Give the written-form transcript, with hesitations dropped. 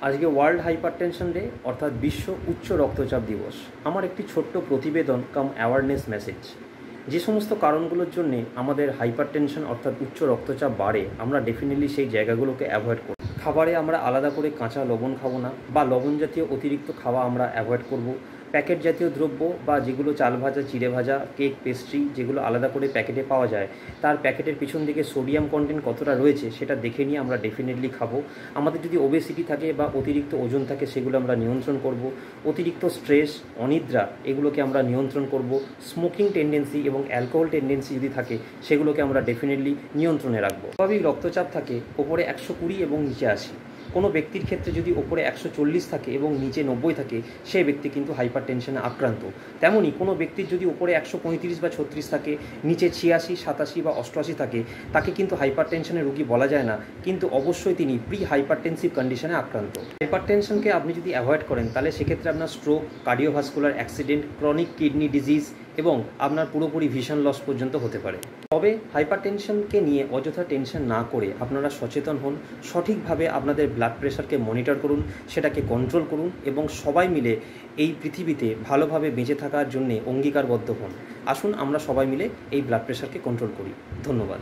আজকে world hypertension day অর্থাৎ বিশ্ব উচ্চ রক্তচাপ দিবস। আমার একটি ছোট্ট প্রতিবেদন কাম অ্যাওয়ারনেস মেসেজ। যে সমস্ত কারণগুলোর জন্যে আমাদের হাইপারটেনশন অর্থাৎ উচ্চ রক্তচাপ বাড়ে, আমরা ডেফিনেটলি সেই জায়গাগুলোকে অ্যাভয়েড করি। খাবারে আমরা আলাদা করে কাঁচা লবণ খাবো না, বা লবণ জাতীয় অতিরিক্ত খাওয়া আমরা অ্যাভয়েড করব। প্যাকেট জাতীয় দ্রব্য বা যেগুলো চাল ভাজা, চিড়ে ভাজা, কেক, পেস্ট্রি যেগুলো আলাদা করে প্যাকেটে পাওয়া যায়, তার প্যাকেটের পিছন দিকে সোডিয়াম কন্টেন্ট কতটা রয়েছে সেটা দেখে নিয়ে আমরা ডেফিনেটলি খাবো। আমাদের যদি ওবেসিটি থাকে বা অতিরিক্ত ওজন থাকে সেগুলো আমরা নিয়ন্ত্রণ করব। অতিরিক্ত স্ট্রেস, অনিদ্রা এগুলোকে আমরা নিয়ন্ত্রণ করব। স্মোকিং টেন্ডেন্সি এবং অ্যালকোহল টেন্ডেন্সি যদি থাকে সেগুলোকে আমরা ডেফিনেটলি নিয়ন্ত্রণে রাখবো। স্বাভাবিক রক্তচাপ থাকে ওপরে 120 এবং নিচে 80। কোনো ব্যক্তির ক্ষেত্রে যদি ওপরে 140 থাকে এবং নিচে 90 থাকে, সে ব্যক্তি কিন্তু হাইপার টেনশনে আক্রান্ত। তেমনই কোনো ব্যক্তির যদি ওপরে 135 বা 36 থাকে, নিচে 86, 87 বা 88 থাকে, তাকে কিন্তু হাইপার টেনশনের রোগী বলা যায় না, কিন্তু অবশ্যই তিনি প্রি হাইপারটেনসিভ কন্ডিশনে আক্রান্ত। হাইপার টেনশনকে আপনি যদি অ্যাভয়েড করেন তাহলে সেক্ষেত্রে আপনার stroke, cardiovascular accident, chronic kidney disease এবং আপনার পুরোপুরি ভিশন লস পর্যন্ত হতে পারে। তবে হাইপার টেনশনকে নিয়ে অযথা টেনশন না করে আপনারা সচেতন হন, সঠিকভাবে আপনাদের ব্লাড প্রেশারকে মনিটর করুন, সেটাকে কন্ট্রোল করুন এবং সবাই মিলে এই পৃথিবীতে ভালোভাবে বেঁচে থাকার জন্যে অঙ্গীকারবদ্ধ হন। আসুন আমরা সবাই মিলে এই ব্লাড প্রেশারকে কন্ট্রোল করি। ধন্যবাদ।